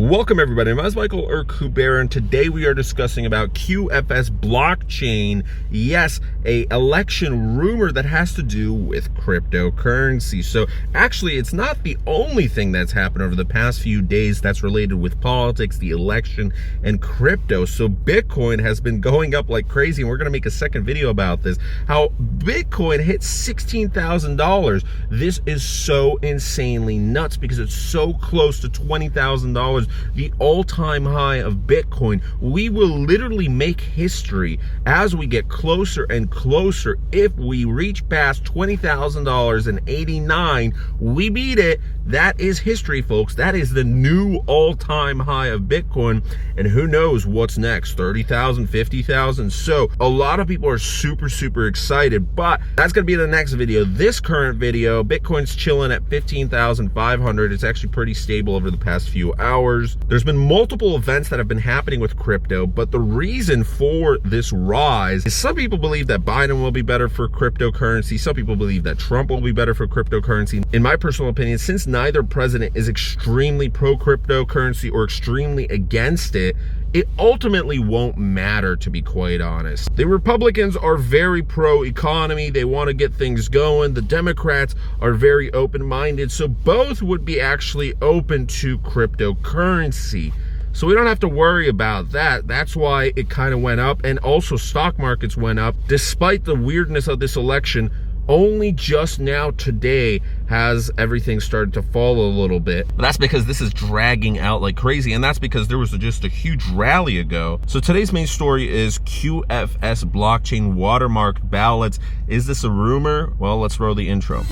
Welcome everybody, my name is Michael Urquhart, and today we are discussing about QFS blockchain. Yes, a election rumor that has to do with cryptocurrency. So actually, it's not the only thing that's happened over the past few days that's related with politics, the election, and crypto. So Bitcoin has been going up like crazy, and we're going to make a second video about this. How Bitcoin hit $16,000. This is so insanely nuts because it's so close to $20,000. The all-time high of Bitcoin. We will literally make history as we get closer and closer. If we reach past $20,000 in '89, we beat it. That is history, folks. That is the new all-time high of Bitcoin. And who knows what's next? 30,000, 50,000. So a lot of people are super excited, but that's going to be the next video. This current video, Bitcoin's chilling at 15,500. It's actually pretty stable over the past few hours. There's been multiple events that have been happening with crypto, but the reason for this rise is some people believe that Biden will be better for cryptocurrency. Some people believe that Trump will be better for cryptocurrency. In my personal opinion, since neither president is extremely pro-cryptocurrency or extremely against it, it ultimately won't matter, to be quite honest. The Republicans are very pro-economy. They want to get things going. The Democrats are very open-minded. So both would be actually open to cryptocurrency. So we don't have to worry about that. That's why it kind of went up. And also stock markets went up. Despite the weirdness of this election, only just now today has everything started to fall a little bit. But that's because this is dragging out like crazy, and that's because there was just a huge rally ago. So today's main story is QFS blockchain watermarked ballots. Is this a rumor? Well, let's roll the intro.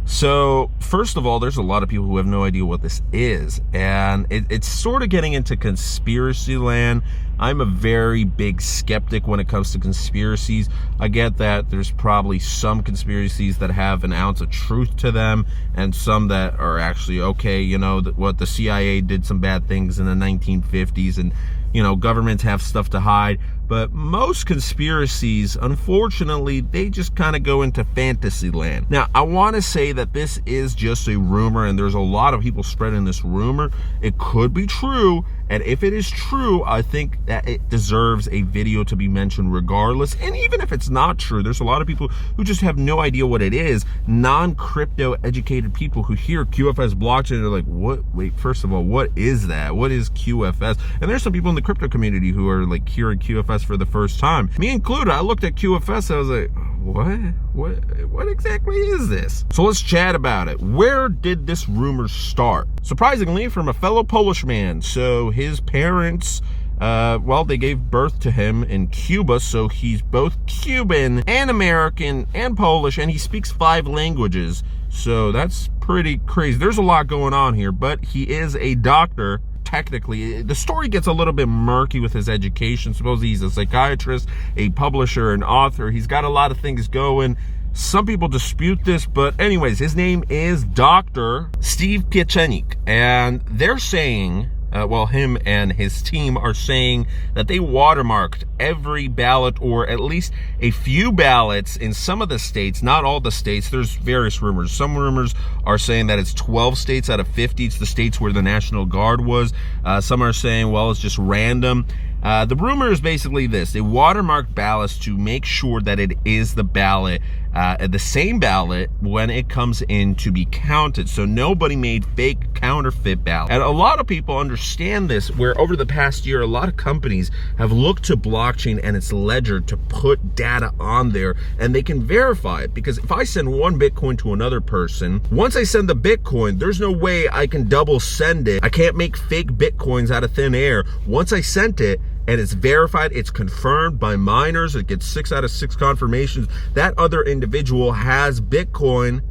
So first of all, there's a lot of people who have no idea what this is, and it's sort of getting into conspiracy land. I'm a very big skeptic when it comes to conspiracies. I get that there's probably some conspiracies that have an ounce of truth to them and some that are actually okay. You know, what the CIA did some bad things in the 1950s, and you know, governments have stuff to hide. But most conspiracies, unfortunately, they just kind of go into fantasy land. Now, I want to say that this is just a rumor, and there's a lot of people spreading this rumor. It could be true, and if it is true, I think that it deserves a video to be mentioned regardless. And even if it's not true, there's a lot of people who just have no idea what it is. Non-crypto educated people who hear QFS blockchain are like, what? Wait, first of all, what is that? What is QFS? And there's some people in the crypto community who are like hearing QFS for the first time, me included. I looked at QFS, I was like, what exactly is this? So let's chat about it. Where did this rumor start? Surprisingly, from a fellow Polish man. So his parents, well, they gave birth to him in Cuba, so he's both Cuban and American and Polish, and he speaks 5 languages. So that's pretty crazy. There's a lot going on here, but he is a doctor. Technically, the story gets a little bit murky with his education. Supposedly he's a psychiatrist, a publisher, an author. He's got a lot of things going. Some people dispute this, but anyways, his name is Dr. Steve Pieczenik, and they're saying, well, him and his team are saying that they watermarked every ballot, or at least a few ballots in some of the states, not all the states. There's various rumors. Some rumors are saying that it's 12 states out of 50. It's the states where the National Guard was. Some are saying, well, it's just random. The rumor is basically this: they watermark ballots to make sure that it is the ballot, the same ballot when it comes in to be counted. So nobody made fake counterfeit ballots. And a lot of people understand this, where over the past year, a lot of companies have looked to blockchain and its ledger to put data on there, and they can verify it. Because if I send one Bitcoin to another person, once I send the Bitcoin, there's no way I can double send it. I can't make fake Bitcoins out of thin air. Once I sent it, and it's verified, it's confirmed by miners, it gets 6 out of 6 confirmations, that other individual has Bitcoin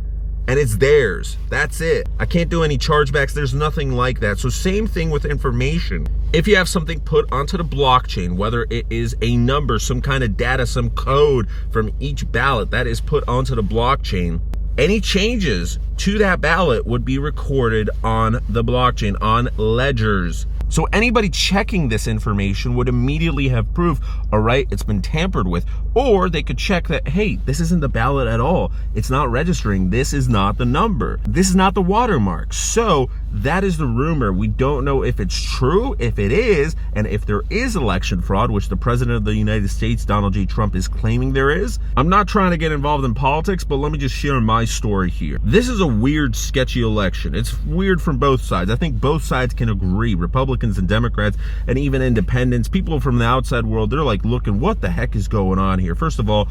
and it's theirs. That's it. I can't do any chargebacks. There's nothing like that. So same thing with information. If you have something put onto the blockchain, whether it is a number, some kind of data, some code from each ballot that is put onto the blockchain, any changes to that ballot would be recorded on the blockchain, on ledgers. So anybody checking this information would immediately have proof, all right, it's been tampered with. Or they could check that, hey, this isn't the ballot at all. It's not registering. This is not the number. This is not the watermark. So that is the rumor. We don't know if it's true, if it is, and if there is election fraud, which the president of the United States, Donald J. Trump, is claiming there is. I'm not trying to get involved in politics, but let me just share my story here. This is a weird, sketchy election. It's weird from both sides. I think both sides can agree. Republicans and Democrats and even independents, people from the outside world, they're like looking, what the heck is going on here? First of all,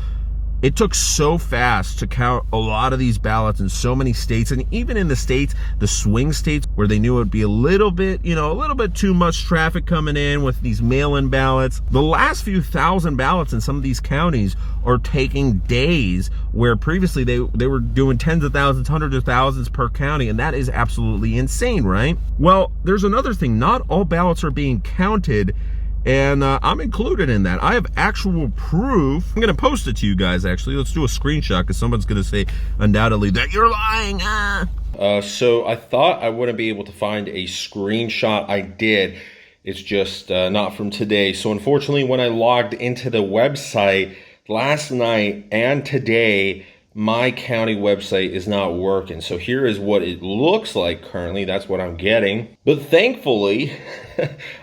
it took so fast to count a lot of these ballots in so many states, and even in the states, the swing states, where they knew it would be a little bit too much traffic coming in with these mail-in ballots. The last few thousand ballots in some of these counties are taking days, where previously they were doing tens of thousands, hundreds of thousands per county, and that is absolutely insane, right? Well, there's another thing. Not all ballots are being counted, and I'm included in that. I have actual proof. I'm gonna post it to you guys, actually. Let's do a screenshot, because someone's gonna say undoubtedly that you're lying. So I thought I wouldn't be able to find a screenshot. I did. It's just not from today. So unfortunately, when I logged into the website last night and today, my county website is not working. So here is what it looks like currently. That's what I'm getting. But thankfully,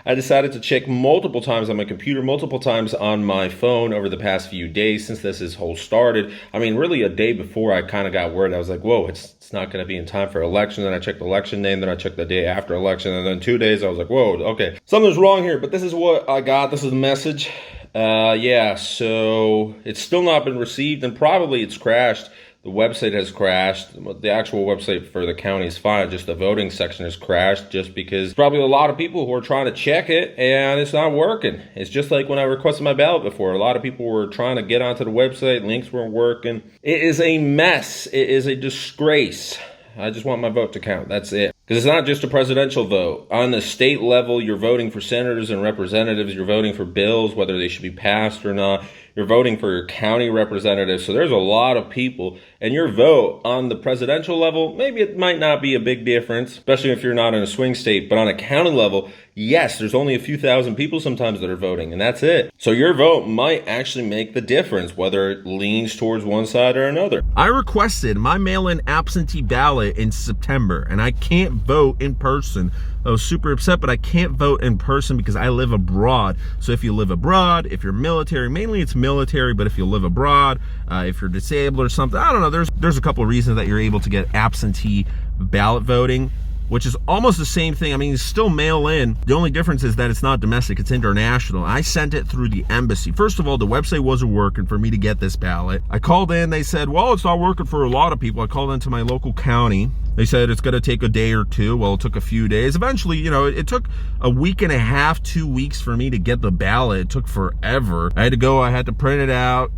I decided to check multiple times on my computer, multiple times on my phone over the past few days since this whole started. I mean, really a day before I kind of got word. I was like, whoa, it's not going to be in time for election. Then I checked election day, and then I checked the day after election. And then 2 days, I was like, whoa, okay, something's wrong here. But this is what I got. This is the message. Yeah, so it's still not been received, and probably it's crashed. The website has crashed. The actual website for the county is fine. Just the voting section has crashed, just because probably a lot of people who are trying to check it and it's not working. It's just like when I requested my ballot before. A lot of people were trying to get onto the website. Links weren't working. It is a mess. It is a disgrace. I just want my vote to count. That's it. Because it's not just a presidential vote. On the state level, you're voting for senators and representatives. You're voting for bills, whether they should be passed or not. You're voting for your county representatives. So there's a lot of people. And your vote on the presidential level, maybe it might not be a big difference, especially if you're not in a swing state. But on a county level, yes, there's only a few thousand people sometimes that are voting, and that's it. So your vote might actually make the difference, whether it leans towards one side or another. I requested my mail-in absentee ballot in September, and I can't vote in person. I was super upset, but I can't vote in person because I live abroad. So if you live abroad, if you're military, mainly it's military, but if you live abroad, if you're disabled or something, I don't know, there's a couple of reasons that you're able to get absentee ballot voting, which is almost the same thing. I mean, it's still mail in. The only difference is that it's not domestic, it's international. I sent it through the embassy. First of all, the website wasn't working for me to get this ballot. I called in, they said, well, it's not working for a lot of people. I called into my local county. They said it's gonna take a day or two. Well, it took a few days. Eventually, it took a week and a half, 2 weeks for me to get the ballot. It took forever. I had to go, I had to print it out.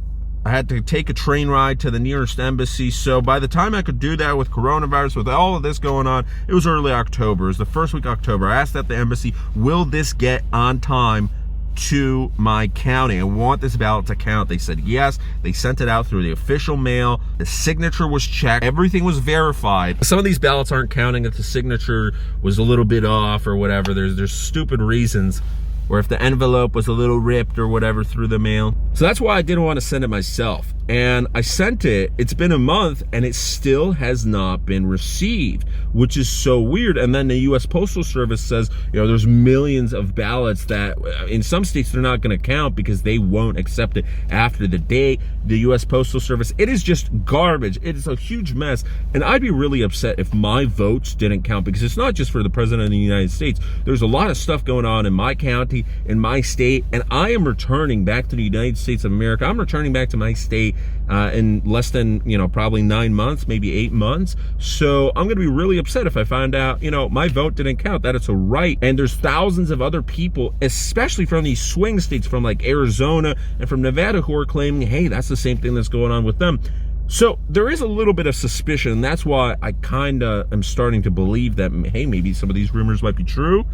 I had to take a train ride to the nearest embassy. So by the time I could do that with coronavirus, with all of this going on, it was early October. It was the first week of October. I asked at the embassy, will this get on time to my county? I want this ballot to count. They said yes. They sent it out through the official mail. The signature was checked. Everything was verified. Some of these ballots aren't counting if the signature was a little bit off or whatever. There's stupid reasons, or if the envelope was a little ripped or whatever through the mail. So that's why I didn't want to send it myself. And I sent it, it's been a month, and it still has not been received, which is so weird. And then the US Postal Service says, there's millions of ballots that in some states they're not gonna count because they won't accept it after the date. The US Postal Service, it is just garbage. It is a huge mess. And I'd be really upset if my votes didn't count, because it's not just for the President of the United States. There's a lot of stuff going on in my county, in my state, and I am returning back to the United States of America. I'm returning back to my state in less than, probably 9 months, maybe 8 months. So I'm going to be really upset if I find out, my vote didn't count, that it's a right. And there's thousands of other people, especially from these swing states, from like Arizona and from Nevada, who are claiming, hey, that's the same thing that's going on with them. So there is a little bit of suspicion, and that's why I kind of am starting to believe that, hey, maybe some of these rumors might be true.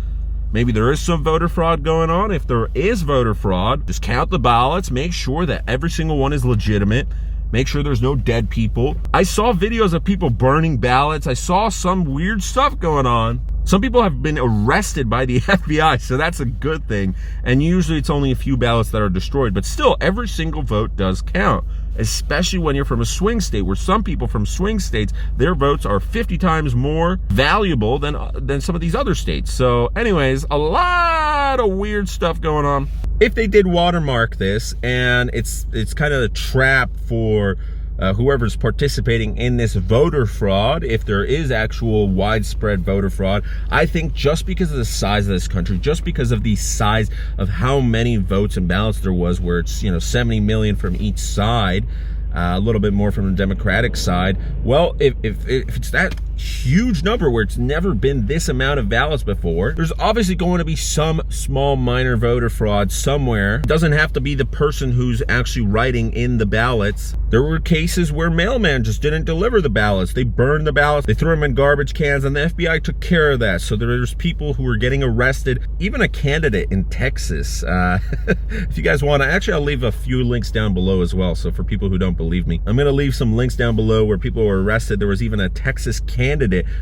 Maybe there is some voter fraud going on. If there is voter fraud, just count the ballots, make sure that every single one is legitimate, make sure there's no dead people. I saw videos of people burning ballots. I saw some weird stuff going on. Some people have been arrested by the FBI, so that's a good thing. And usually it's only a few ballots that are destroyed, but still, every single vote does count, especially when you're from a swing state, where some people from swing states, their votes are 50 times more valuable than some of these other states. So anyways, a lot of weird stuff going on. If they did watermark this, and it's kind of a trap for whoever's participating in this voter fraud, if there is actual widespread voter fraud, I think just because of the size of this country, just because of the size of how many votes and ballots there was, where it's, 70 million from each side, a little bit more from the Democratic side. Well, if it's that huge number where it's never been this amount of ballots before, there's obviously going to be some small minor voter fraud somewhere. It doesn't have to be the person who's actually writing in the ballots. There were cases where mailman just didn't deliver the ballots. They burned the ballots, they threw them in garbage cans, and the FBI took care of that. So there's people who were getting arrested. Even a candidate in Texas. If you guys want to, actually I'll leave a few links down below as well. So for people who don't believe me, I'm going to leave some links down below where people were arrested. There was even a Texas candidate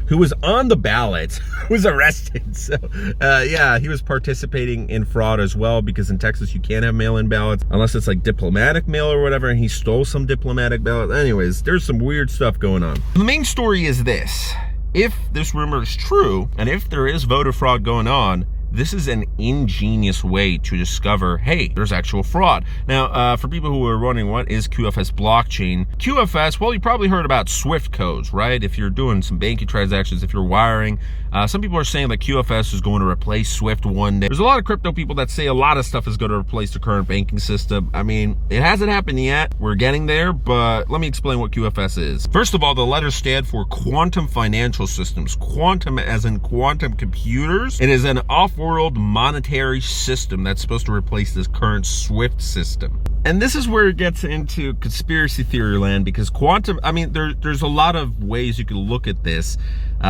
who was on the ballot was arrested. So yeah, he was participating in fraud as well, because in Texas you can't have mail-in ballots unless it's like diplomatic mail or whatever, and he stole some diplomatic ballots. Anyways, there's some weird stuff going on. The main story is this: if this rumor is true, and if there is voter fraud going on, this is an ingenious way to discover, hey, there's actual fraud. Now, for people who are wondering what is QFS blockchain, QFS, well, you probably heard about Swift codes, right? If you're doing some banking transactions, if you're wiring, some people are saying that QFS is going to replace Swift one day. There's a lot of crypto people that say a lot of stuff is going to replace the current banking system. I mean, it hasn't happened yet. We're getting there, but let me explain what QFS is. First of all, the letters stand for Quantum Financial Systems. Quantum as in quantum computers. It is an off-world monetary system that's supposed to replace this current Swift system. And this is where it gets into conspiracy theory land, because quantum, I mean, there's a lot of ways you can look at this.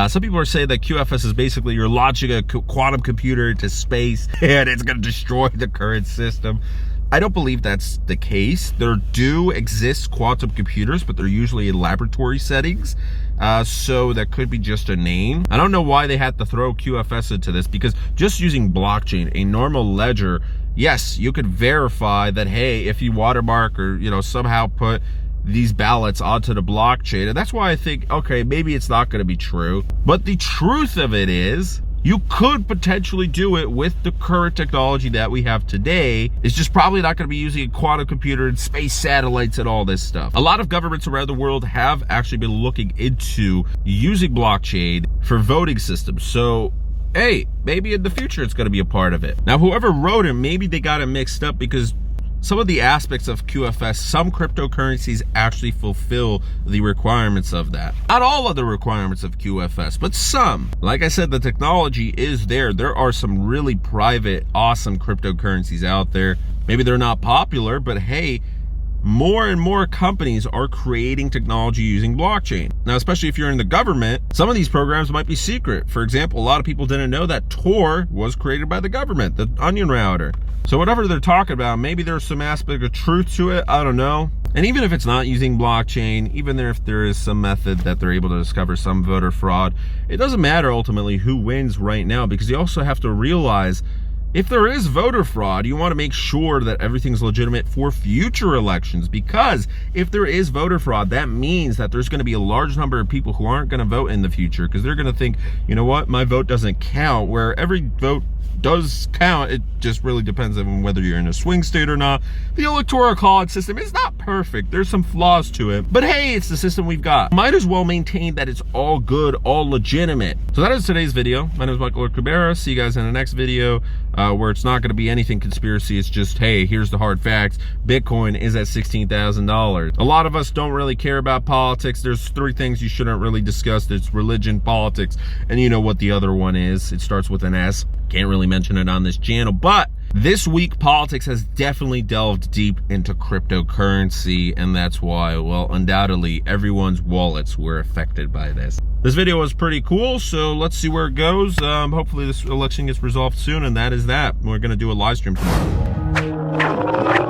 Some people are saying that QFS is basically you're launching a quantum computer into space and it's going to destroy the current system. I don't believe that's the case. There do exist quantum computers, but they're usually in laboratory settings. So that could be just a name. I don't know why they had to throw QFS into this, because just using blockchain, a normal ledger, yes, you could verify that, hey, if you watermark or, somehow put these ballots onto the blockchain. And that's why I think, okay, maybe it's not going to be true. But the truth of it is, you could potentially do it with the current technology that we have today. It's just probably not going to be using a quantum computer and space satellites and all this stuff. A lot of governments around the world have actually been looking into using blockchain for voting systems. So, hey, maybe in the future it's going to be a part of it. Now, whoever wrote it, maybe they got it mixed up, because some of the aspects of QFS, some cryptocurrencies actually fulfill the requirements of that. Not all of the requirements of QFS, but some. Like I said, the technology is there. There are some really private, awesome cryptocurrencies out there. Maybe they're not popular, but hey, more and more companies are creating technology using blockchain. Now, especially if you're in the government, some of these programs might be secret. For example, a lot of people didn't know that Tor was created by the government, the onion router. So whatever they're talking about, maybe there's some aspect of truth to it. I don't know. And even if it's not using blockchain, even if there is some method that they're able to discover some voter fraud, it doesn't matter ultimately who wins right now, because you also have to realize, if there is voter fraud, you want to make sure that everything's legitimate for future elections, because if there is voter fraud, that means that there's going to be a large number of people who aren't going to vote in the future, because they're going to think, you know what, my vote doesn't count, where every vote does count. It just really depends on whether you're in a swing state or not. The electoral college system is not perfect. There's some flaws to it, but hey, it's the system we've got. Might as well maintain that it's all good, all legitimate. So that is today's video. My name is Michael Cabera. See you guys in the next video, where it's not going to be anything conspiracy. It's just, hey, here's the hard facts. Bitcoin is at $16,000. A lot of us don't really care about politics. There's 3 things you shouldn't really discuss. It's religion, politics, and you know what the other one is. It starts with an S. Can't really mention it on this channel, but this week politics has definitely delved deep into cryptocurrency, and that's why, well, undoubtedly everyone's wallets were affected by this. This video was pretty cool, so let's see where it goes. Hopefully this election gets resolved soon, and that is that. We're gonna do a live stream tomorrow.